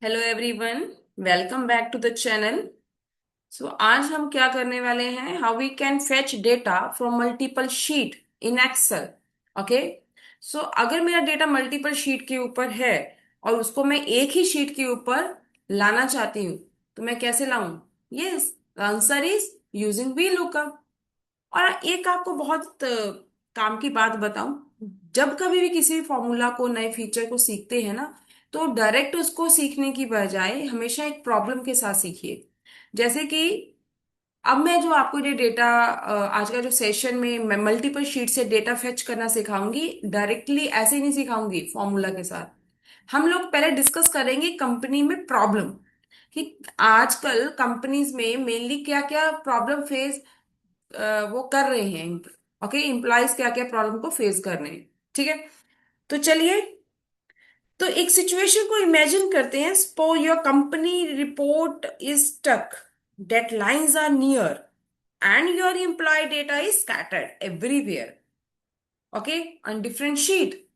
Hello everyone, welcome back to the channel. So आज हम क्या करने वाले हैं, how we can fetch data from multiple sheet in Excel. Okay. So अगर मेरा डेटा मल्टीपल शीट के ऊपर है और उसको मैं एक ही शीट के ऊपर लाना चाहती हूँ, तो मैं कैसे लाऊं? Yes, answer is using V lookup. और एक आपको बहुत काम की बात बताऊं। जब कभी भी किसी फॉर्मूला को, नए फीचर को सीखते हैं ना, तो डायरेक्ट उसको सीखने की बजाय हमेशा एक प्रॉब्लम के साथ सीखिए। जैसे कि अब मैं जो आपको ये डेटा, आज का जो सेशन में मैं मल्टीपल शीट से डेटा फेच करना सिखाऊंगी, डायरेक्टली ऐसे ही नहीं सिखाऊंगी फॉर्मूला के साथ। हम लोग पहले डिस्कस करेंगे कंपनी में प्रॉब्लम, कि आजकल कंपनीज में मेनली क्या क्या प्रॉब्लम फेस वो कर रहे हैं। ओके, एम्प्लॉयज क्या क्या प्रॉब्लम को फेस कर रहे हैं। ठीक है, तो चलिए। तो एक सिचुएशन को इमेजिन करते हैं। Suppose your company report is stuck, deadlines are near and your employ data is scattered everywhere. Okay, on different sheet.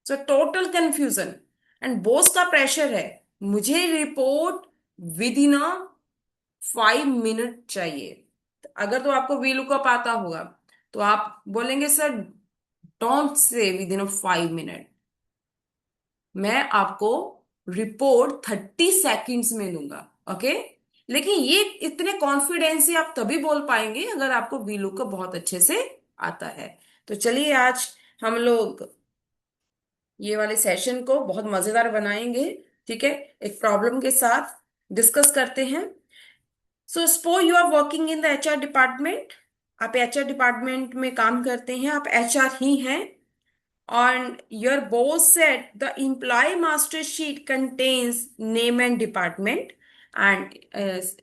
So total confusion and boss का प्रेशर है, मुझे report with in a 5 minute चाहिए। अगर तो आपको V lookup आता होगा तो आप बोलेंगे, sir don't say with in 5 minute, मैं आपको रिपोर्ट 30 सेकेंड्स में दूंगा। ओके। लेकिन ये इतने कॉन्फिडेंस से आप तभी बोल पाएंगे अगर आपको वी लुकअप बहुत अच्छे से आता है। तो चलिए, आज हम लोग ये वाले सेशन को बहुत मजेदार बनाएंगे। ठीक है, एक प्रॉब्लम के साथ डिस्कस करते हैं। So suppose you are working in the HR department. आप एचआर डिपार्टमेंट में काम करते हैं, आप एचआर ही हैं। And your boss said the employee master sheet contains name and department and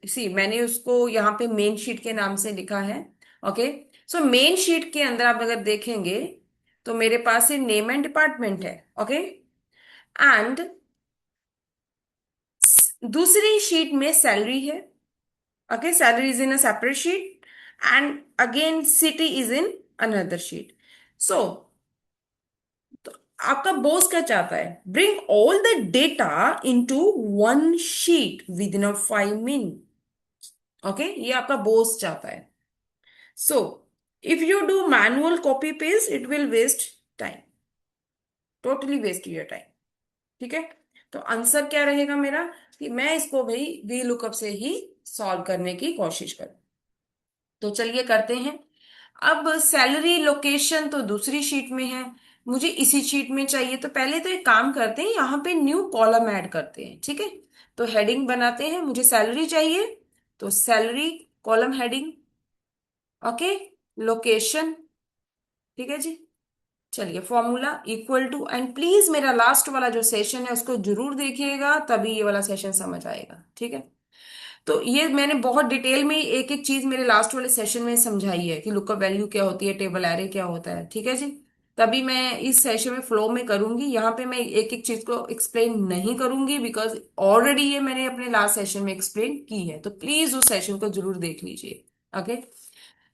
see, मैंने उसको यहाँ पे मेन शीट के नाम से लिखा है। ओके। सो मेन शीट के अंदर आप अगर देखेंगे तो मेरे पास ये नेम एंड डिपार्टमेंट है। ओके। एंड दूसरी शीट में सैलरी है। Okay, salary is in a separate sheet and again city is in another sheet. So आपका बॉस क्या चाहता है? Bring all the data into one sheet within 5 minute. Okay, ये आपका boss चाहता है। So if you do manual copy paste it will waste time, totally waste your time. ठीक है। तो आंसर क्या रहेगा मेरा, कि मैं इसको भाई वी लुकअप से ही सॉल्व करने की कोशिश करूं। तो चलिए करते हैं। अब सैलरी लोकेशन तो दूसरी शीट में है, मुझे इसी शीट में चाहिए। तो पहले तो एक काम करते हैं, यहाँ पे न्यू कॉलम ऐड करते हैं। ठीक है, तो हेडिंग बनाते हैं, मुझे सैलरी चाहिए तो salary column heading. Okay, location. ठीक है जी। चलिए, formula equal to, and please मेरा लास्ट वाला जो सेशन है उसको जरूर देखिएगा, तभी ये वाला सेशन समझ आएगा। ठीक है। तो ये मैंने बहुत डिटेल में एक एक चीज मेरे लास्ट वाले सेशन में समझाई है कि लुकअप वैल्यू क्या होती है, टेबल एरे क्या होता है। ठीक है जी। तभी मैं इस सेशन में फ्लो में करूंगी, यहाँ पे मैं एक एक चीज को एक्सप्लेन नहीं करूंगी, बिकॉज ऑलरेडी ये मैंने अपने लास्ट सेशन में एक्सप्लेन की है। तो प्लीज उस सेशन को जरूर देख लीजिए। ओके।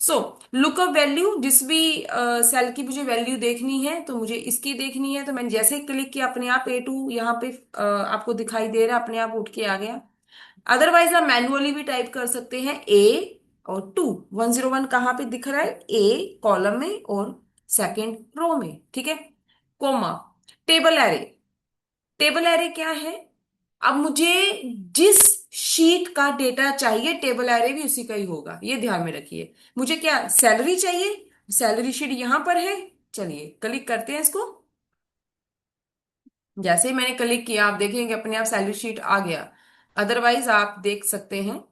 सो लुकअप वैल्यू, जिस भी सेल की मुझे वैल्यू देखनी है तो मुझे इसकी देखनी है। तो मैंने जैसे ही क्लिक किया, अपने आप A2 यहाँ पे आपको दिखाई दे रहा है, अपने आप उठ के आ गया। अदरवाइज आप मैनुअली भी टाइप कर सकते हैं, A और 2। 101 कहाँ पे दिख रहा है? A कॉलम में और सेकेंड रो में। ठीक है, comma. Table array, table array क्या है? अब मुझे जिस शीट का डेटा चाहिए, टेबल एरे भी उसी का ही होगा, ये ध्यान में रखिए। मुझे क्या सैलरी चाहिए, सैलरी शीट यहां पर है। चलिए क्लिक करते हैं इसको। जैसे ही मैंने क्लिक किया, आप देखेंगे अपने आप सैलरी शीट आ गया। अदरवाइज आप देख सकते हैं,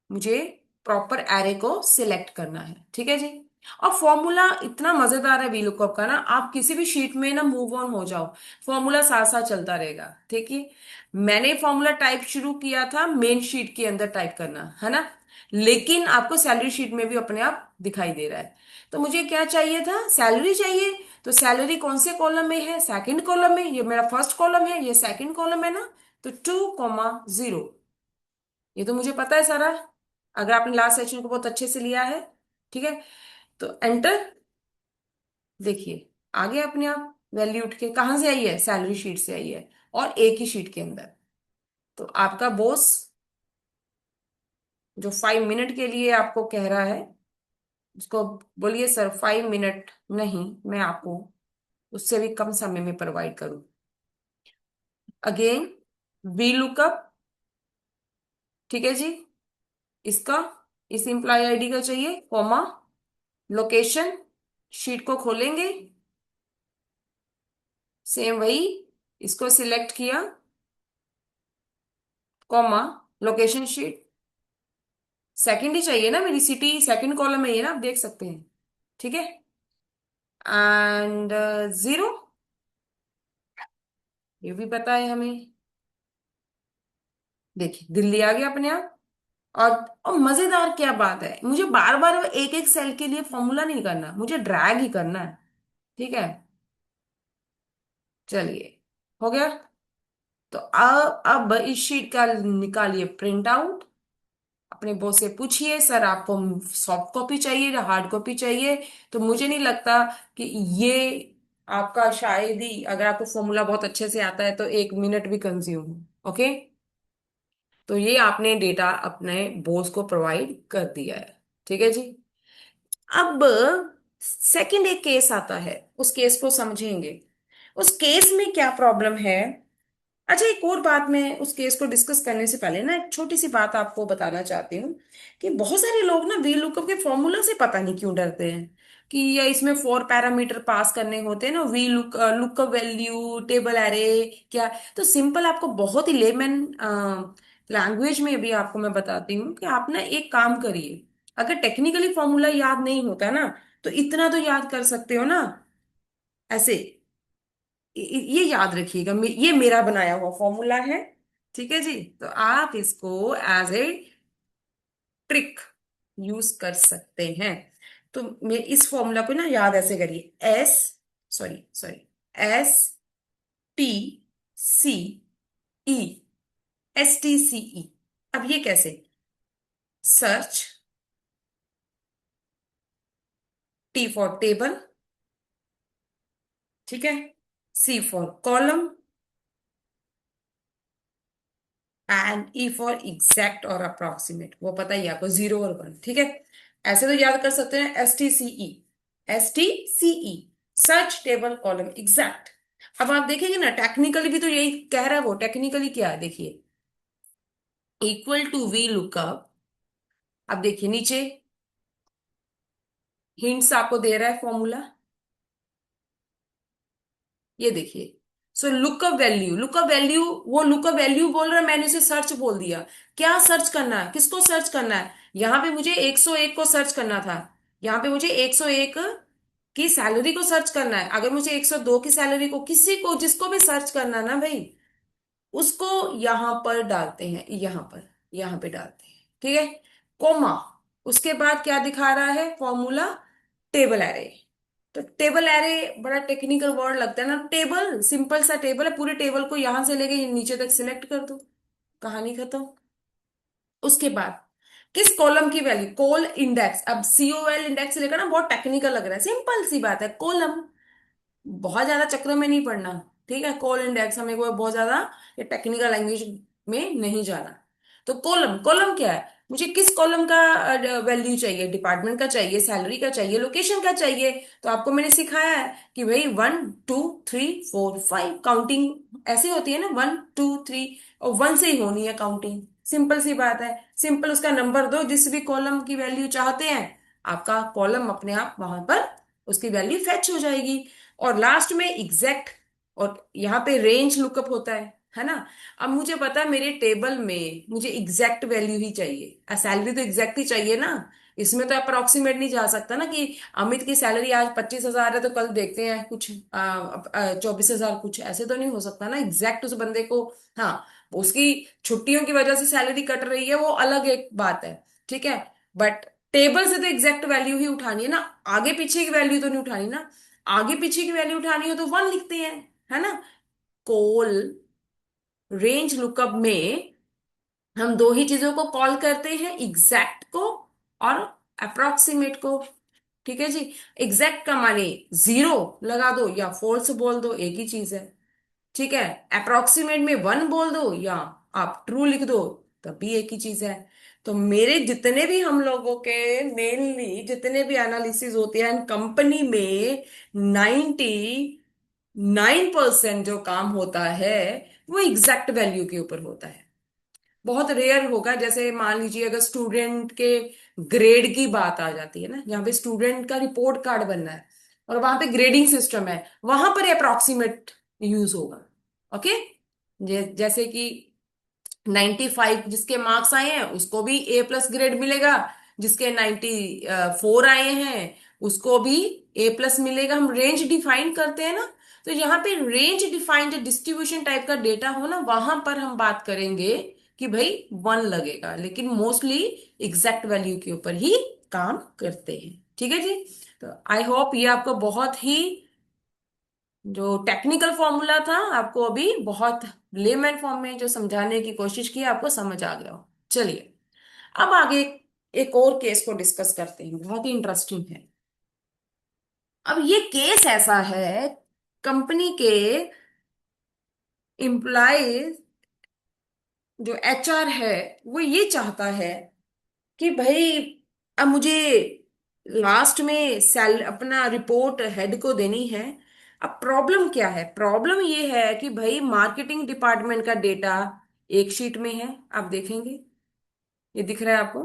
मुझे प्रॉपर एरे को सिलेक्ट करना है। ठीक है जी। और फॉर्मूला इतना मजेदार है वीलुकअप का ना, आप किसी भी शीट में ना मूव ऑन हो जाओ, फॉर्मूला साथ साथ चलता रहेगा। ठीक है। मैंने फॉर्मूला टाइप शुरू किया था मेन शीट के अंदर टाइप करना, है ना, लेकिन आपको सैलरी शीट में भी अपने आप दिखाई दे रहा है। तो मुझे क्या चाहिए था? सैलरी चाहिए। तो सैलरी कौन से कॉलम में है? सेकंड कॉलम में। ये मेरा फर्स्ट कॉलम है, ये सेकंड कॉलम है ना। तो 2,0, ये तो मुझे पता है सारा, अगर आपने लास्ट सेशन को बहुत अच्छे से लिया है। ठीक है, तो एंटर। देखिए, आ गया अपने आप वैल्यू उठ के। कहाँ से आई है? सैलरी शीट से आई है, और एक ही शीट के अंदर। तो आपका बॉस जो 5 मिनट के लिए आपको कह रहा है, उसको बोलिए सर 5 मिनट नहीं, मैं आपको उससे भी कम समय में प्रोवाइड करूं। अगेन वी लुकअप, ठीक है जी। इसका, इस एम्प्लॉय आईडी का चाहिए, कॉमा, लोकेशन, शीट को खोलेंगे, सेम वही, इसको सिलेक्ट किया, कॉमा, लोकेशन शीट, सेकंड ही चाहिए ना, मेरी सिटी सेकंड कॉलम में ही है ना, आप देख सकते हैं, ठीक है। एंड जीरो, ये भी पता है हमें। देखिए दिल्ली आ गया अपने आप। और मजेदार क्या बात है, मुझे बार बार एक एक सेल के लिए फॉर्मूला नहीं करना, मुझे ड्रैग ही करना है, ठीक है। चलिए, हो गया। तो अब इस शीट का निकालिए प्रिंट आउट, अपने बॉस से पूछिए सर आपको सॉफ्ट कॉपी चाहिए या हार्ड कॉपी चाहिए। तो मुझे नहीं लगता कि ये आपका, शायद ही अगर आपको फॉर्मूला बहुत अच्छे से आता है तो 1 मिनट भी कंज्यूम हो। ओके, तो ये आपने डेटा अपने बॉस को प्रोवाइड कर दिया है, ठीक है जी। अब सेकंड एक केस आता है, उस केस को समझेंगे। उस केस में क्या प्रॉब्लम है। अच्छा, एक और बात, मैं उस केस को डिस्कस करने से पहले ना एक छोटी सी बात आपको बताना चाहती हूँ कि बहुत सारे लोग ना वी लुकअप के फॉर्मूला से पता नहीं क्यों डरते हैं कि या इसमें 4 पैरामीटर पास करने होते हैं ना, V lookup value, table array, क्या। तो सिंपल, आपको बहुत ही लेमन लैंग्वेज में भी आपको मैं बताती हूँ कि आप ना एक काम करिए। अगर टेक्निकली फॉर्मूला याद नहीं होता ना, तो इतना तो याद कर सकते हो ना, ऐसे। ये याद रखिएगा, ये मेरा बनाया हुआ फॉर्मूला है, ठीक है जी। तो आप इसको एज ए ट्रिक यूज कर सकते हैं। तो मैं इस फॉर्मूला को ना याद ऐसे करिए, S, sorry sorry, S T C E, STCE। अब ये कैसे, सर्च, T फॉर टेबल, ठीक है, C for column, and E for exact और अप्रोक्सीमेट, वो पता ही है आपको, 0 और 1, ठीक है। ऐसे तो याद कर सकते हैं, STCE, STCE, search table column exact. अब आप देखेंगे ना, टेक्निकली भी तो यही कह रहा है वो, टेक्निकली क्या है देखिए, इक्वल टू वी लुकअप। अब देखिए नीचे हिंट्स आपको दे रहा है फॉर्मूला, ये देखिए। सो लुकअप वैल्यू, लुकअप वैल्यू, वो लुकअप वैल्यू बोल रहा है, मैंने उसे सर्च बोल दिया। क्या सर्च करना है, किसको सर्च करना है, यहाँ पे मुझे 101 को सर्च करना था। यहाँ पे मुझे 101 की सैलरी को सर्च करना है। अगर मुझे 102 की सैलरी को, किसी को जिसको भी सर्च करना है ना भाई, उसको यहां पर डालते हैं, यहां पर, यहां पे डालते हैं, ठीक है। कोमा, उसके बाद क्या दिखा रहा है फॉर्मूला, टेबल एरे। तो टेबल एरे बड़ा टेक्निकल वर्ड लगता है ना, टेबल सिंपल सा टेबल है, पूरे टेबल को यहां से लेके नीचे तक सिलेक्ट कर दो, कहानी खत्म। उसके बाद किस कॉलम की वैल्यू, कॉल इंडेक्स। अब COL इंडेक्स लेकर ना बहुत टेक्निकल लग रहा है, सिंपल सी बात है, कॉलम, बहुत ज्यादा चक्र में नहीं पड़ना, ठीक है। कॉल इंडेक्स हमें को बहुत ज्यादा ये टेक्निकल लैंग्वेज में नहीं जाना। तो कॉलम, कॉलम क्या है, मुझे किस कॉलम का वैल्यू चाहिए, डिपार्टमेंट का चाहिए, सैलरी का चाहिए, लोकेशन का चाहिए। तो आपको मैंने सिखाया है कि भाई 1 2 3 4 5 काउंटिंग ऐसी होती है ना, 1 2 3, और 1 से ही होनी है काउंटिंग, सिंपल सी बात है। सिंपल उसका नंबर दो, जिस भी कॉलम की वैल्यू चाहते हैं, आपका कॉलम अपने आप वहां पर उसकी वैल्यू फेच हो जाएगी। और लास्ट में एग्जैक्ट, और यहाँ पे रेंज लुकअप होता है ना। अब मुझे पता है मेरे टेबल में मुझे एग्जैक्ट वैल्यू ही चाहिए, सैलरी तो एग्जैक्ट ही चाहिए ना, इसमें तो अप्रोक्सीमेट नहीं जा सकता ना कि अमित की सैलरी आज 25,000 है तो कल देखते हैं कुछ 24,000, कुछ ऐसे तो नहीं हो सकता ना, एग्जैक्ट उस बंदे को। हाँ, उसकी छुट्टियों की वजह से सैलरी कट रही है, वो अलग एक बात है, ठीक है। बट टेबल से तो एग्जैक्ट वैल्यू ही उठानी है ना, आगे पीछे की वैल्यू तो नहीं उठानी ना। आगे पीछे की वैल्यू उठानी हो तो 1 लिखते हैं, है ना। कॉल रेंज लुकअप में हम दो ही चीजों को कॉल करते हैं, एग्जैक्ट को और अप्रोक्सीमेट को, ठीक है जी। एग्जैक्ट का माने 0 लगा दो या फॉल्स बोल दो, एक ही चीज है, ठीक है। अप्रोक्सीमेट में 1 बोल दो या आप ट्रू लिख दो तब भी एक ही चीज है। तो मेरे जितने भी हम लोगों के मेनली जितने भी एनालिसिस होते हैं कंपनी में, 99% जो काम होता है वो एग्जैक्ट वैल्यू के ऊपर होता है। बहुत रेयर होगा, जैसे मान लीजिए अगर स्टूडेंट के ग्रेड की बात आ जाती है ना, जहाँ पे स्टूडेंट का रिपोर्ट कार्ड बनना है और वहां पे ग्रेडिंग सिस्टम है, वहां पर अप्रोक्सीमेट यूज होगा। ओके, जैसे कि 95 जिसके मार्क्स आए हैं उसको भी A+ ग्रेड मिलेगा, जिसके 94 आए हैं उसको भी A+ मिलेगा। हम रेंज डिफाइन करते हैं ना, तो यहाँ पे रेंज डिफाइंड डिस्ट्रीब्यूशन टाइप का डेटा हो ना, वहां पर हम बात करेंगे कि भाई 1 लगेगा, लेकिन मोस्टली एग्जैक्ट वैल्यू के ऊपर ही काम करते हैं। ठीक है जी। तो आई होप ये आपको बहुत ही जो टेक्निकल फॉर्मूला था आपको अभी बहुत लेमन फॉर्म में जो समझाने की कोशिश की आपको समझ आ गया हो। चलिए अब आगे एक और केस को डिस्कस करते हैं, बहुत ही इंटरेस्टिंग है। अब ये केस ऐसा है, कंपनी के एम्प्लॉय जो HR है वो ये चाहता है कि भाई अब मुझे लास्ट में सेल अपना रिपोर्ट हेड को देनी है। अब प्रॉब्लम क्या है, प्रॉब्लम ये है कि भाई मार्केटिंग डिपार्टमेंट का डेटा एक शीट में है, आप देखेंगे ये दिख रहा है आपको।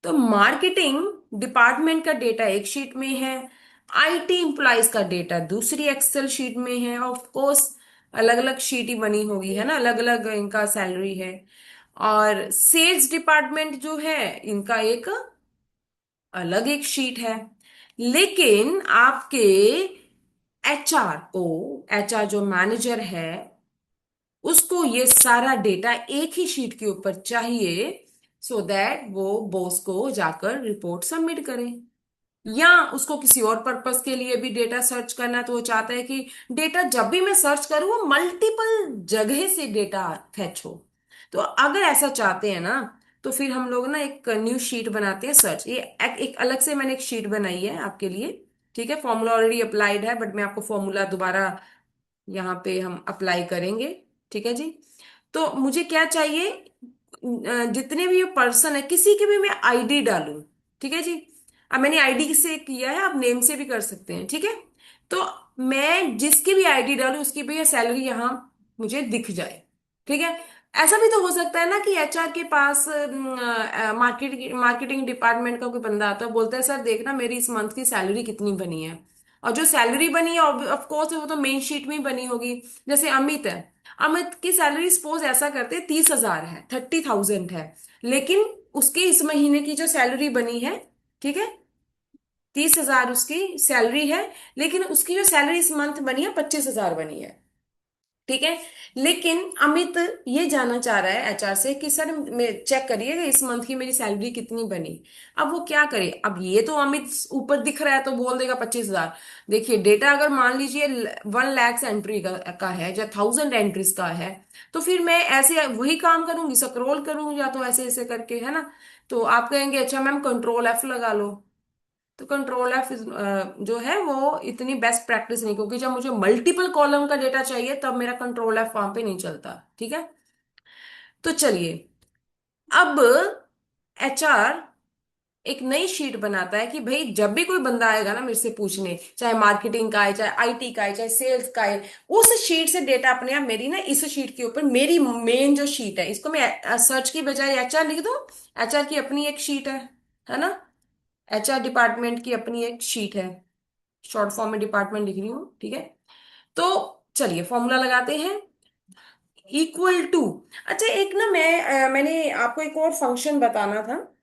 तो मार्केटिंग डिपार्टमेंट का डेटा एक शीट में है, IT एम्प्लॉयज का डेटा दूसरी एक्सेल शीट में है। ऑफ कोर्स अलग अलग शीट ही बनी होगी है ना, अलग अलग इनका सैलरी है। और सेल्स डिपार्टमेंट जो है इनका एक अलग एक शीट है। लेकिन आपके HR जो मैनेजर है उसको ये सारा डेटा एक ही शीट के ऊपर चाहिए, सो दैट वो बॉस को जाकर रिपोर्ट सबमिट करे। या उसको किसी और पर्पस के लिए भी डेटा सर्च करना, तो वो चाहता है कि डेटा जब भी मैं सर्च करूं वो मल्टीपल जगह से डेटा फैच हो। तो अगर ऐसा चाहते हैं ना, तो फिर हम लोग ना एक न्यू शीट बनाते हैं सर्च। ये एक अलग से मैंने एक शीट बनाई है आपके लिए। ठीक है, फॉर्मूला ऑलरेडी अप्लाइड है, बट मैं आपको फॉर्मूला दोबारा यहाँ पे हम अप्लाई करेंगे। ठीक है जी। तो मुझे क्या चाहिए, जितने भी ये पर्सन है किसी की भी मैं ID डालूं। ठीक है जी। अब मैंने ID से किया है, आप नेम से भी कर सकते हैं। ठीक है। तो मैं जिसकी भी ID डालूं उसकी भी सैलरी यहाँ मुझे दिख जाए। ठीक है। ऐसा भी तो हो सकता है ना कि HR के पास मार्केटिंग डिपार्टमेंट का कोई बंदा आता है, बोलता है सर देखना मेरी इस मंथ की सैलरी कितनी बनी है। और जो सैलरी बनी है ऑफ कोर्स वो तो मेन शीट में ही बनी होगी। जैसे अमित है, अमित की सैलरी सपोज ऐसा करते 30,000 है, 30,000 है, लेकिन उसके इस महीने की जो सैलरी बनी है, ठीक है, 30,000 उसकी सैलरी है, लेकिन उसकी जो सैलरी इस मंथ बनी है 25,000 बनी है। ठीक है। लेकिन अमित ये जानना चाह रहा है HR से कि सर चेक करिए इस मंथ की मेरी सैलरी कितनी बनी। अब वो क्या करे, अब ये तो अमित ऊपर दिख रहा है तो बोल देगा 25,000। देखिए डेटा अगर मान लीजिए 1 लाख एंट्री का है या 1000 एंट्रीज का है, तो फिर मैं ऐसे वही काम करूंगी, स्क्रॉल करूंगी या तो ऐसे ऐसे करके, है ना। तो आप कहेंगे अच्छा मैम कंट्रोल F लगा लो। तो कंट्रोल F जो है वो इतनी बेस्ट प्रैक्टिस नहीं, क्योंकि जब मुझे मल्टीपल कॉलम का डेटा चाहिए तब मेरा कंट्रोल F वहां पे नहीं चलता। ठीक है। तो चलिए अब HR एक नई शीट बनाता है कि भाई जब भी कोई बंदा आएगा ना मेरे से पूछने, चाहे मार्केटिंग का है, चाहे IT का है, चाहे सेल्स का है, उस शीट से डेटा अपने आप मेरी ना इस शीट के ऊपर, मेरी मेन जो शीट है इसको मैं सर्च की बजाय HR लिख दूं। HR की अपनी एक शीट है ना। HR डिपार्टमेंट की अपनी एक शीट है, शॉर्ट फॉर्म में डिपार्टमेंट लिख रही हूँ। ठीक है। तो चलिए फॉर्मूला लगाते हैं, इक्वल टू। अच्छा एक ना मैंने आपको एक और फंक्शन बताना था,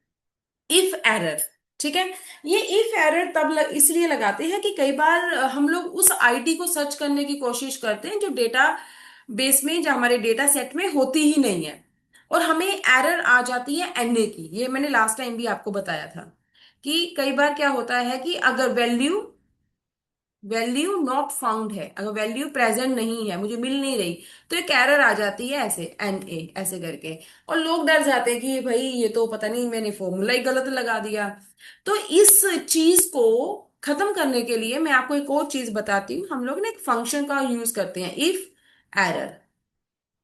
इफ एरर। ठीक है। ये इफ एरर इसलिए लगाते हैं कि कई बार हम लोग उस ID को सर्च करने की कोशिश करते हैं जो डेटा बेस में, जो हमारे डेटा सेट में होती ही नहीं है, और हमें एरर आ जाती है NA की। ये मैंने लास्ट टाइम भी आपको बताया था कि कई बार क्या होता है कि अगर वैल्यू वैल्यू नॉट फाउंड है, अगर वैल्यू प्रेजेंट नहीं है, मुझे मिल नहीं रही, तो एक एरर आ जाती है ऐसे NA ऐसे करके। और लोग डर जाते हैं कि भाई ये तो पता नहीं मैंने फॉर्मूला ही गलत लगा दिया। तो इस चीज को खत्म करने के लिए मैं आपको एक और चीज बताती हूँ। हम लोग ना एक फंक्शन का यूज करते हैं, इफ एरर।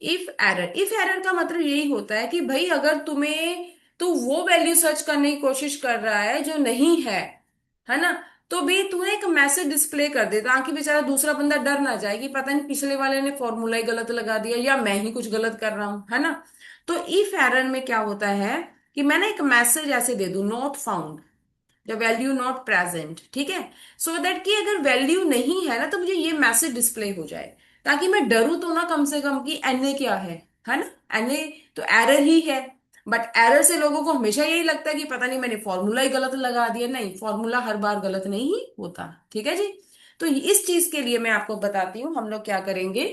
इफ एरर का मतलब यही होता है कि भाई अगर तुम्हें तो वो वैल्यू सर्च करने की कोशिश कर रहा है जो नहीं है ना, तो भी तूने एक मैसेज डिस्प्ले कर दे ताकि बेचारा दूसरा बंदा डर ना जाए कि पता नहीं पिछले वाले ने फॉर्मूला ही गलत लगा दिया या मैं ही कुछ गलत कर रहा हूं, है ना। तो इफ एरर में क्या होता है कि मैंने एक मैसेज ऐसे दे दूं, not found, the value not present, ठीक है। सो दैट कि अगर वैल्यू नहीं है ना तो मुझे ये मैसेज डिस्प्ले हो जाए, ताकि मैं डरूं तो ना कम से कम कि एनए क्या है ना। एनए तो एरर ही है। बट एरर से लोगों को हमेशा यही लगता है कि पता नहीं मैंने फॉर्मूला ही गलत लगा दिया। नहीं, फॉर्मूला हर बार गलत नहीं होता, ठीक है जी। तो इस चीज के लिए मैं आपको बताती हूँ हम लोग क्या करेंगे।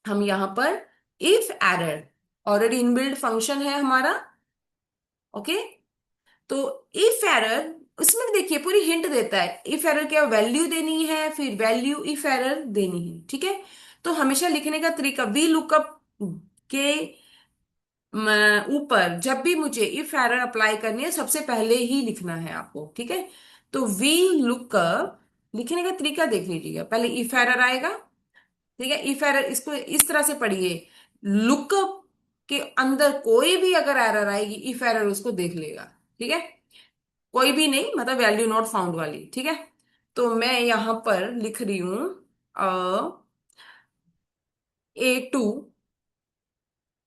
हम यहाँ पर if error, already inbuilt function है हमारा, ओके। तो इफ एरर, उसमें देखिए पूरी हिंट देता है इफ एरर क्या वैल्यू देनी है, फिर वैल्यू इफ एरर देनी है, ठीक है। तो हमेशा लिखने का तरीका वी लुकअप के ऊपर जब भी मुझे इफ एरर अप्लाई करनी है सबसे पहले ही लिखना है आपको, ठीक है। तो वी लुकअप लिखने का तरीका देख लीजिएगा, पहले इफ एरर आएगा, ठीक है। इफ एरर इसको इस तरह से पढ़िए, लुकअप के अंदर कोई भी अगर एरर आएगी इफ एरर उसको देख लेगा, ठीक है। कोई भी नहीं, मतलब वैल्यू नॉट फाउंड वाली, ठीक है। तो मैं यहां पर लिख रही हूं A2,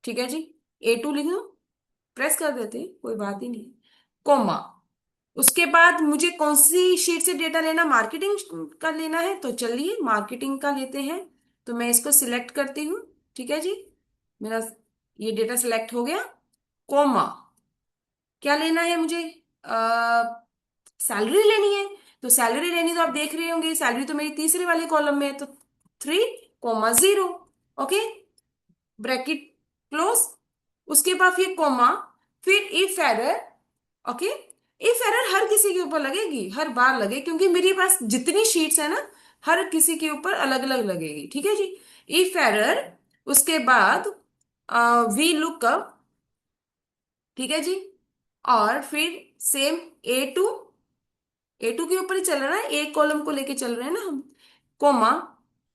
ठीक है जी। A2 लिख दो, प्रेस कर देते हैं, कोई बात ही नहीं, कोमा। उसके बाद मुझे कौन सी शीट से डेटा लेना, मार्केटिंग का लेना है, तो चलिए मार्केटिंग का लेते हैं। तो मैं इसको सिलेक्ट करती हूँ, ठीक है जी। मेरा ये डेटा सिलेक्ट हो गया, कोमा। क्या लेना है मुझे, सैलरी लेनी है। तो सैलरी लेनी तो आप देख रहे होंगे, सैलरी तो मेरी तीसरे वाले कॉलम में है, तो 3,0, ओके, ब्रैकेट क्लोज। उसके बाद फिर कोमा, फिर if error, okay. If error हर किसी के ऊपर लगेगी, हर बार लगे, क्योंकि मेरे पास जितनी शीट्स है ना हर किसी के ऊपर अलग अलग लगेगी, ठीक है जी। इफ एरर, उसके बाद वी लुकअप, ठीक है जी। और फिर सेम A2, A2 के ऊपर ही चल रहा है, एक कॉलम को लेके चल रहे हैं ना हम, कोमा।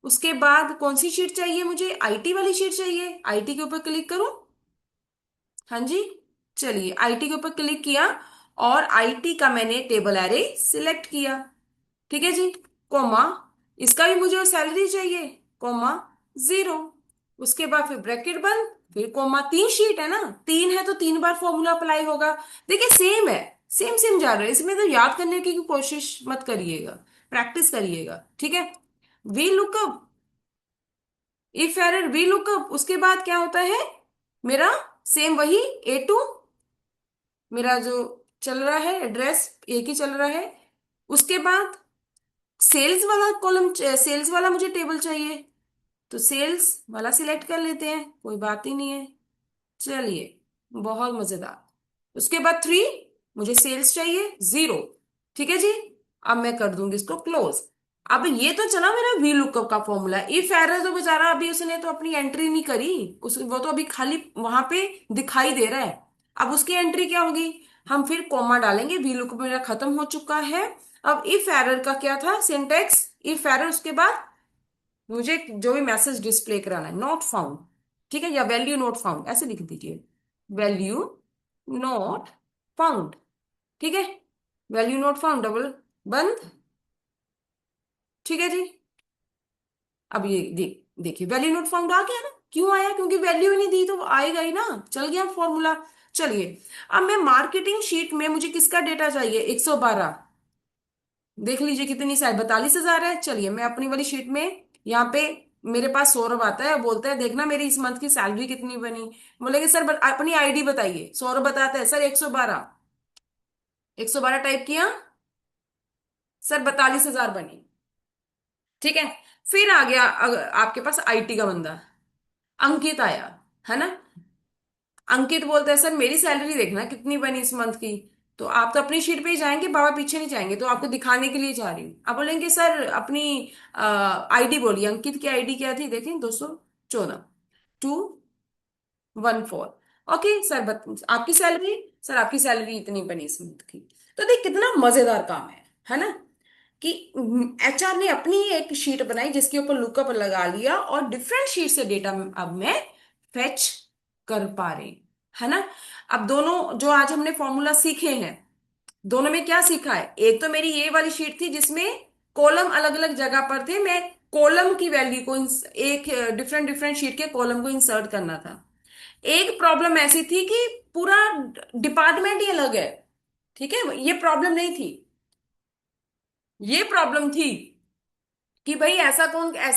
उसके बाद कौन सी शीट चाहिए मुझे, आईटी वाली शीट चाहिए, आईटी के ऊपर क्लिक करूं, हाँ जी। चलिए आईटी के ऊपर क्लिक किया और आईटी का मैंने टेबल एरे सिलेक्ट किया, ठीक है जी, कोमा। इसका भी मुझे सैलरी चाहिए, कोमा 0। उसके बाद फिर ब्रैकेट बंद, फिर कोमा। तीन शीट है ना, तीन है तो तीन बार फॉर्मूला अप्लाई होगा। देखिए सेम है, सेम सेम जा रहा है, इसमें तो याद करने की कोशिश मत करिएगा, प्रैक्टिस करिएगा, ठीक है। V lookup, if error V lookup, उसके बाद क्या होता है मेरा, सेम वही A2, मेरा जो चल रहा है एड्रेस एक ही चल रहा है। उसके बाद सेल्स वाला कॉलम, सेल्स वाला मुझे टेबल चाहिए, तो सेल्स वाला सिलेक्ट कर लेते हैं, कोई बात ही नहीं है। चलिए, बहुत मजेदार। उसके बाद 3, मुझे सेल्स चाहिए 0, ठीक है जी। अब मैं कर दूंगी इसको क्लोज। अब ये तो चला मेरा वी लुकअप का फॉर्मूला। इफ एरर तो बेचारा अभी उसने तो अपनी एंट्री नहीं करी, उस वो तो अभी खाली वहां पे दिखाई दे रहा है। अब उसकी एंट्री क्या होगी, हम फिर कॉमा डालेंगे, वी लुकअप मेरा खत्म हो चुका है। अब इफ एरर का क्या था सिंटेक्स, इफ एरर उसके बाद मुझे जो भी मैसेज डिस्प्ले कराना है, नॉट फाउंड, ठीक है, या वैल्यू नॉट फाउंड ऐसे लिख दीजिए, वैल्यू नॉट फाउंड, ठीक है। वैल्यू नॉट फाउंड डबल बंद, ठीक है जी। अब ये देखिए वैल्यू नॉट फाउंड आ गया ना, क्यों आया, क्योंकि वैल्यू ही नहीं दी तो आएगा ही ना, चल गया फॉर्मूला। चलिए, अब मैं मार्केटिंग शीट में मुझे किसका डेटा चाहिए, 112, देख लीजिए कितनी साइड, 42,000 है। चलिए मैं अपनी वाली शीट में, यहाँ पे मेरे पास सौरभ आता है, बोलता है देखना मेरी इस मंथ की सैलरी कितनी बनी। बोलेंगे सर अपनी आईडी बताइए, सौरभ बताता है सर 112, 112 टाइप किया, सर 42,000 बनी, ठीक है। फिर आ गया आपके पास आईटी का बंदा, अंकित आया, है ना। अंकित बोलता है सर मेरी सैलरी देखना कितनी बनी इस मंथ की। तो आप तो अपनी शीट पे ही जाएंगे, बाबा पीछे नहीं जाएंगे, तो आपको दिखाने के लिए जा रही हूँ। आप बोलेंगे सर अपनी आईडी बोलिए, अंकित की आईडी क्या थी, देखें 214, 214, ओके सर आपकी सैलरी, सर आपकी सैलरी इतनी बनी इस मंथ की। तो देख कितना मजेदार काम है ना, कि एचआर ने अपनी एक शीट बनाई जिसके ऊपर लुकअप लगा लिया और डिफरेंट शीट से डेटा अब मैं फेच कर पा रही, है ना। अब दोनों जो आज हमने फॉर्मूला सीखे हैं, दोनों में क्या सीखा है? एक तो मेरी ये वाली शीट थी जिसमें कॉलम अलग अलग जगह पर थे, मैं कॉलम की वैल्यू को एक डिफरेंट डिफरेंट शीट के कॉलम को इंसर्ट करना था। एक प्रॉब्लम ऐसी थी कि पूरा डिपार्टमेंट ही अलग है, ठीक है। ये प्रॉब्लम नहीं थी, ये प्रॉब्लम थी कि भाई ऐसे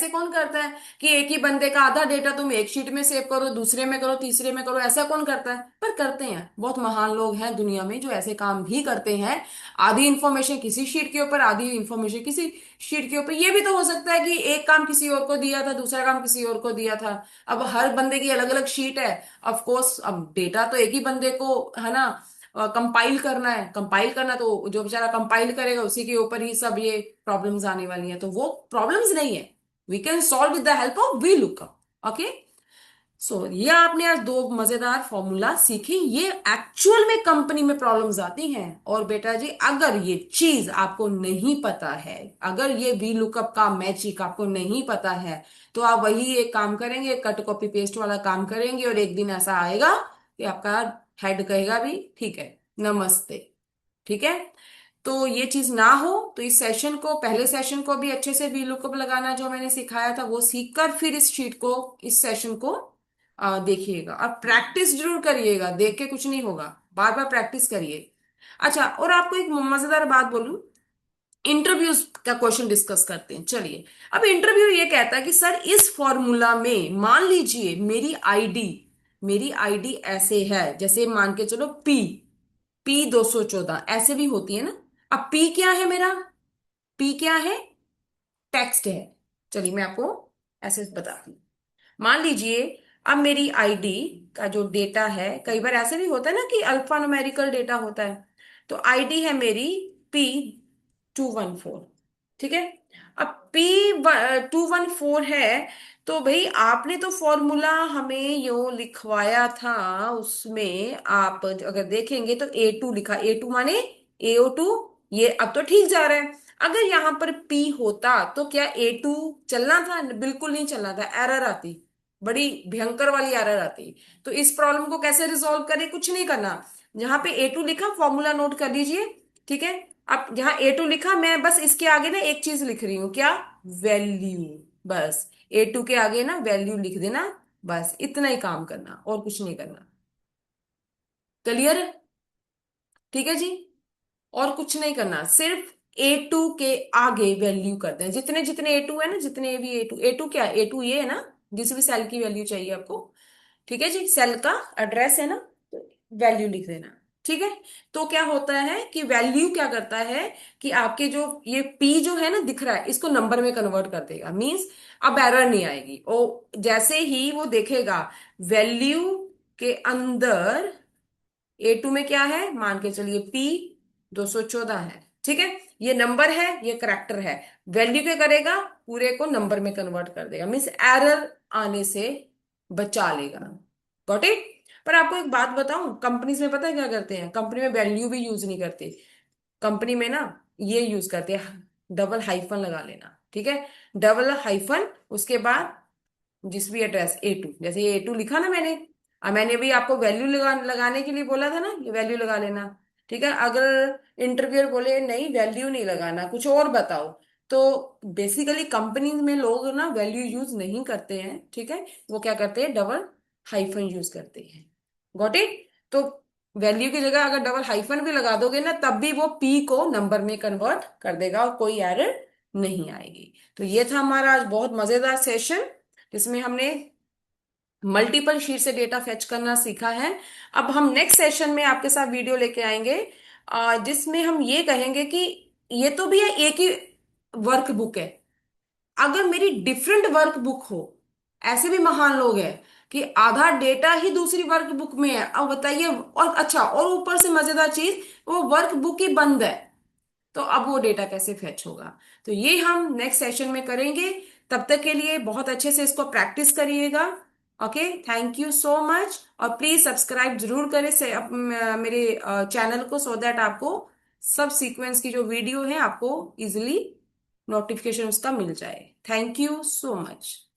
कौन करता है कि एक ही बंदे का आधा डेटा तुम एक शीट में सेव करो, दूसरे में करो, तीसरे में करो, ऐसा कौन करता है? पर करते हैं, बहुत महान लोग हैं दुनिया में जो ऐसे काम भी करते हैं। आधी इंफॉर्मेशन किसी शीट के ऊपर, आधी इंफॉर्मेशन किसी शीट के ऊपर। ये भी तो हो सकता है कि एक काम किसी और को दिया था, दूसरा काम किसी और को दिया था। अब हर बंदे की अलग अलग शीट है। ऑफ कोर्स अब डेटा तो एक ही बंदे को, है ना, कंपाइल करना है। कंपाइल करना तो जो बेचारा कंपाइल करेगा उसी के ऊपर ही सब ये प्रॉब्लम्स आने वाली हैं। तो वो प्रॉब्लम्स नहीं है, we can solve with the help of V lookup. Okay, so ये आपने आज दो मजेदार फॉर्मूला सीखी, ये एक्चुअल में कंपनी में प्रॉब्लम्स आती हैं। और बेटा जी, अगर ये चीज आपको नहीं पता है, अगर ये वी लुकअप का मैजिक आपको नहीं पता है, तो आप वही एक काम करेंगे, कट कॉपी पेस्ट वाला काम करेंगे, और एक दिन ऐसा आएगा कि आपका हेड कहेगा भी ठीक है, नमस्ते। ठीक है, तो ये चीज ना हो तो इस सेशन को, पहले सेशन को भी अच्छे से वीलुकअप लगाना जो मैंने सिखाया था वो सीख कर फिर इस शीट को, इस सेशन को देखिएगा और प्रैक्टिस जरूर करिएगा। देख के कुछ नहीं होगा, बार बार प्रैक्टिस करिए। अच्छा, और आपको एक मजेदार बात बोलूं, इंटरव्यूज का क्वेश्चन डिस्कस करते हैं, चलिए। अब इंटरव्यू ये कहता है कि सर इस फॉर्मूला में मान लीजिए मेरी आईडी ऐसे है, जैसे मान के चलो P 214 ऐसे भी होती है ना। अब P क्या है मेरा? P क्या है? टेक्स्ट है। चलिए मैं आपको ऐसे बताती हूँ। मान लीजिए अब मेरी आईडी का जो डेटा है, कई बार ऐसे भी होता है ना कि अल्फा न्यूमेरिकल डेटा होता है। तो आईडी है मेरी P 214, ठीक है। अब P 214 है, तो भाई आपने तो फॉर्मूला हमें यो लिखवाया था, उसमें आप अगर देखेंगे तो A2 लिखा, A2 माने AO2। ये अब तो ठीक जा रहा है। अगर यहां पर P होता तो क्या A2 चलना था? बिल्कुल नहीं चलना था, एरर आती, बड़ी भयंकर वाली एरर आती। तो इस प्रॉब्लम को कैसे रिजॉल्व करें? कुछ नहीं करना, जहां पे A2 लिखा फॉर्मूला नोट कर लीजिए, ठीक है। अब जहां A2 लिखा, मैं बस इसके आगे ना एक चीज लिख रही हूँ, क्या? वैल्यू। बस A2 के आगे ना वैल्यू लिख देना, बस इतना ही काम करना और कुछ नहीं करना। क्लियर? ठीक है जी, और कुछ नहीं करना, सिर्फ A2 के आगे वैल्यू कर दें, जितने जितने A2 है ना, जितने भी A2 क्या है, A2 ये है ना, जिस भी सेल की वैल्यू चाहिए आपको, ठीक है जी, सेल का एड्रेस है ना, तो वैल्यू लिख देना। ठीक है, तो क्या होता है कि वैल्यू क्या करता है कि आपके जो ये P जो है ना दिख रहा है, इसको नंबर में कन्वर्ट कर देगा। मींस अब एरर नहीं आएगी। ओ जैसे ही वो देखेगा वैल्यू के अंदर A2 में क्या है, मान के चलिए P 214 है, ठीक है। ये नंबर है, ये करेक्टर है, वैल्यू क्या करेगा, पूरे को नंबर में कन्वर्ट कर देगा, मीन्स एरर आने से बचा लेगा। Got it? पर आपको एक बात बताऊं, कंपनीज में पता है क्या करते हैं? कंपनी में वैल्यू भी यूज नहीं करते। कंपनी में ना ये यूज करते हैं, डबल हाइफन लगा लेना, ठीक है। डबल हाइफन, उसके बाद जिस भी एड्रेस A2, जैसे ये A2 लिखा ना मैंने, अब मैंने भी आपको वैल्यू लगाने के लिए बोला था ना, ये वैल्यू लगा लेना। ठीक है, अगर इंटरव्यूअर बोले नहीं वैल्यू नहीं लगाना, कुछ और बताओ, तो बेसिकली कंपनी में लोग ना वैल्यू यूज नहीं करते हैं, ठीक है। वो क्या करते हैं, डबल हाइफन यूज करते हैं। Got it? तो वैल्यू की जगह अगर डबल हाइफन भी लगा दोगे ना, तब भी वो P को नंबर में कन्वर्ट कर देगा और कोई एरर नहीं आएगी। तो ये था हमारा आज बहुत मजेदार सेशन, जिसमें हमने मल्टीपल शीट से डेटा फेच करना सीखा है। अब हम नेक्स्ट सेशन में आपके साथ वीडियो लेके आएंगे, जिसमें हम ये कहेंगे कि ये तो भी है एक ही वर्क बुक है, अगर मेरी डिफरेंट वर्क बुक हो, ऐसे भी महान लोग हैं कि आधा डेटा ही दूसरी वर्क बुक में है, अब बताइए। और अच्छा, और ऊपर से मजेदार चीज, वो वर्क बुक ही बंद है, तो अब वो डेटा कैसे फेच होगा? तो ये हम नेक्स्ट सेशन में करेंगे। तब तक के लिए बहुत अच्छे से इसको प्रैक्टिस करिएगा। Okay, thank you so much, और प्लीज सब्सक्राइब जरूर करें मेरे चैनल को, सो दैट आपको सब सीक्वेंस की जो वीडियो है आपको इजिली नोटिफिकेशन उसका मिल जाए। Thank you so much.